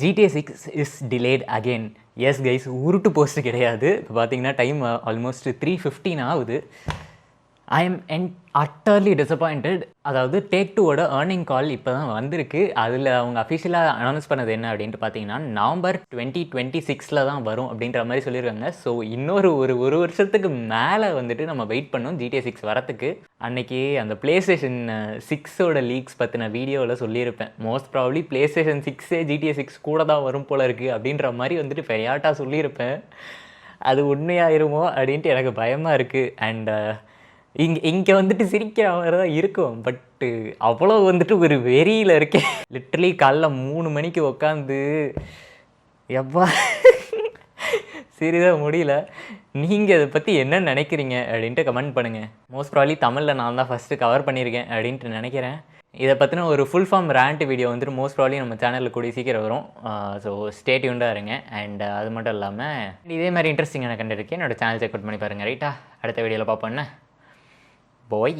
GTA 6 is delayed again. S guys, உருட்டு post கிடையாது. இப்போ பார்த்தீங்கன்னா டைம் ஆல்மோஸ்ட் 3:15 ஆகுது. I am utterly disappointed. அதாவது டேக் 2ஓட ஏர்னிங் கால் இப்போ தான் வந்திருக்கு. அதில் அவங்க அஃபிஷியலாக அனௌன்ஸ் பண்ணது என்ன அப்படின்ட்டு பார்த்தீங்கன்னா, நவம்பர் 2026 தான் வரும் அப்படின்ற மாதிரி சொல்லியிருக்காங்க. ஸோ இன்னொரு ஒரு வருஷத்துக்கு மேலே வந்துட்டு நம்ம வெயிட் பண்ணோம் GTA 6 வரத்துக்கு. அன்னைக்கு அந்த PlayStation 6ஓட லீக்ஸ் பற்றின வீடியோவில் சொல்லியிருப்பேன். மோஸ்ட் ப்ராபப்ளி PlayStation 6ஏ GTA 6 கூட தான் வரும் போல இருக்குது அப்படின்ற மாதிரி வந்துட்டு பெரியாட்டாக சொல்லியிருப்பேன். அது உண்மையாயிருமோ அப்படின்ட்டு எனக்கு பயமாக இருக்குது. அண்ட் இங்கே வந்துட்டு சிரிக்கிற மாதிரி தான் இருக்கும். பட்டு அவ்வளோ வந்துட்டு ஒரு வெறியில் இருக்கேன். லிட்ரலி காலைல 3 மணிக்கு உட்காந்து எப்பா சீரியஸாக முடியல. நீங்கள் இதை பற்றி என்ன நினைக்கிறீங்க அப்படின்ட்டு கமெண்ட் பண்ணுங்கள். மோஸ்ட் ப்ராபப்ளி தமிழில் நான் தான் ஃபஸ்ட்டு கவர் பண்ணியிருக்கேன் அப்படின்ட்டு நினைக்கிறேன். இதை பற்றின ஒரு ஃபுல் ஃபார்ம் ரேண்ட் வீடியோ வந்துட்டு மோஸ்ட் ப்ராபப்ளி நம்ம சேனலில் கூடிய சீக்கிரம் வரும். ஸோ ஸ்டே டியூன்டாக இருங்க. அண்ட் அது மட்டும் இல்லாமல் இதே மாதிரி இன்ட்ரெஸ்டிங்கான கண்டு இருக்கேன். என்னோடய சேனல் செக் அவுட் பண்ணி பாருங்கள். ரைட்டா, அடுத்த வீடியோவில் பார்ப்போன்னே. Boy.